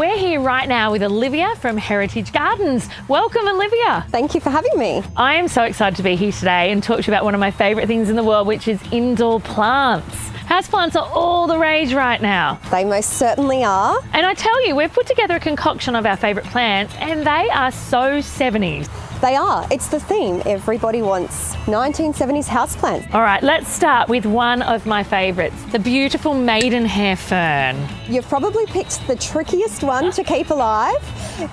We're here right now with Olivia from Heritage Gardens. Welcome, Olivia. Thank you for having me. I am so excited to be here today and talk to you about one of my favourite things in the world, which is indoor plants. Houseplants are all the rage right now. They most certainly are. And I tell you, we've put together a concoction of our favourite plants and they are so 70s. They are. It's the theme. Everybody wants 1970s houseplants. All right, let's start with one of my favourites, the beautiful maidenhair fern. You've probably picked the trickiest one to keep alive,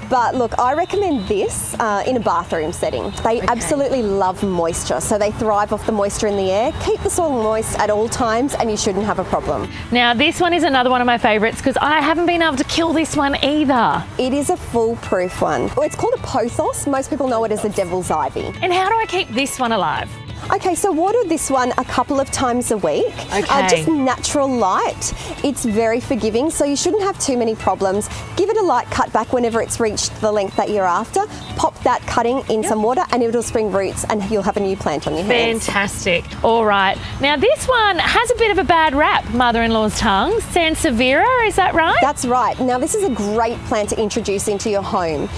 but look, I recommend this in a bathroom setting. They absolutely love moisture, so they thrive off the moisture in the air. Keep the soil moist at all times and you shouldn't have a problem. Now, this one is another one of my favourites because I haven't been able to kill this one either. It is a foolproof one. Well, it's called a pothos. Most people know it as the devil's ivy. And how do I keep this one alive? Okay, so water this one a couple of times a week. Okay. Just natural light. It's very forgiving, so you shouldn't have too many problems. Give it a light cut back whenever it's reached the length that you're after. Pop that cutting in some water and it'll spring roots and you'll have a new plant on your hands. Fantastic. All right. Now this one has a bit of a bad rap, mother-in-law's tongue. Sansevieria, is that right? That's right. Now this is a great plant to introduce into your home.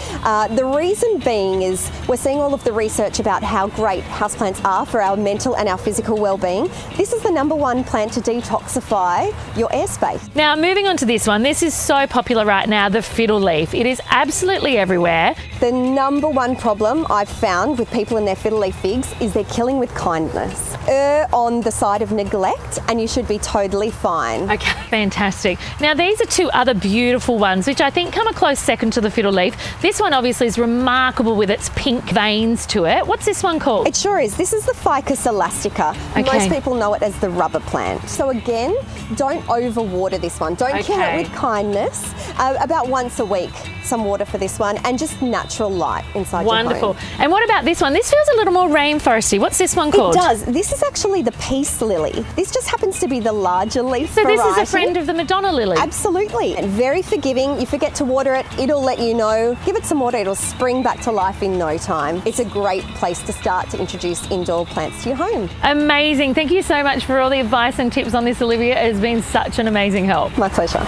The reason being is we're seeing all of the research about how great houseplants are for our mental and our physical well-being. This is the #1 plant to detoxify your airspace. Now moving on to this one, this is so popular right now, the fiddle leaf. It is absolutely everywhere. The #1 problem I've found with people in their fiddle leaf figs is they're killing with kindness. Err on the side of neglect and you should be totally fine. Okay, fantastic. Now these are two other beautiful ones which I think come a close second to the fiddle leaf. This one obviously is remarkable with its pink veins to it. What's this one called? It sure is. This is the Ficus elastica. Okay. Most people know it as the rubber plant. So again, don't overwater this one. Don't kill it with kindness. About once a week, some water for this one and just natural light inside your home. Wonderful. And what about this one? This feels a little more rainforesty. What's this one called? It does. This is actually the peace lily. This just happens to be the larger leaf So variety. this is a friend of the Madonna lily? Absolutely. And very forgiving. You forget to water it, it'll let you know. Give it some water, it'll spring back to life in no time. It's a great place to start to introduce indoor plants to your home. Amazing. Thank you so much for all the advice and tips on this, Olivia. It has been such an amazing help. My pleasure.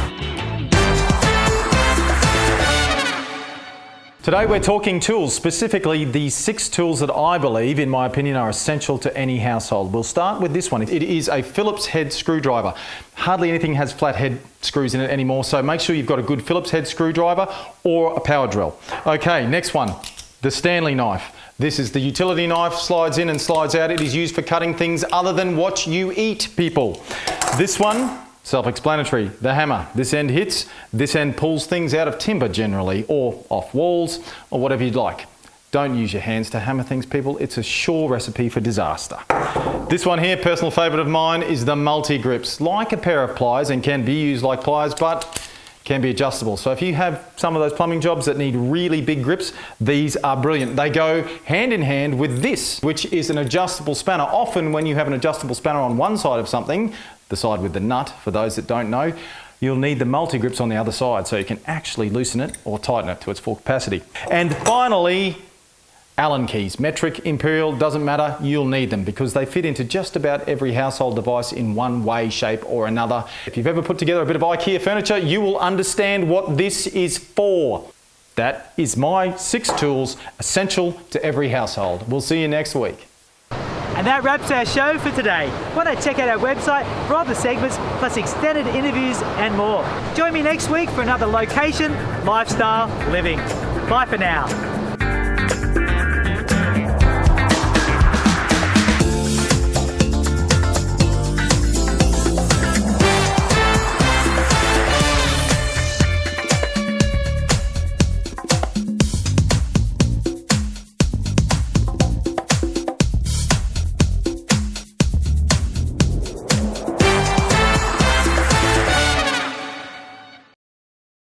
Today we're talking tools, specifically the 6 tools that I believe, in my opinion, are essential to any household. We'll start with this one. It is a Phillips head screwdriver. Hardly anything has flat head screws in it anymore, so make sure you've got a good Phillips head screwdriver or a power drill. Okay, next one, the Stanley knife. This is the utility knife, slides in and slides out. It is used for cutting things other than what you eat, people. This one, self-explanatory, the hammer. This end hits, this end pulls things out of timber generally, or off walls, or whatever you'd like. Don't use your hands to hammer things, people. It's a sure recipe for disaster. This one here, personal favourite of mine, is the multi-grips. Like a pair of pliers and can be used like pliers, but can be adjustable. So if you have some of those plumbing jobs that need really big grips, these are brilliant. They go hand in hand with this, which is an adjustable spanner. Often when you have an adjustable spanner on one side of something, the side with the nut, for those that don't know, you'll need the multi-grips on the other side so you can actually loosen it or tighten it to its full capacity. And finally, Allen keys. Metric, imperial, doesn't matter, you'll need them because they fit into just about every household device in one way, shape or another. If you've ever put together a bit of IKEA furniture, you will understand what this is for. That is my 6 tools essential to every household. We'll see you next week. And that wraps our show for today. Why don't check out our website for other segments, plus extended interviews and more. Join me next week for another location, lifestyle, living. Bye for now.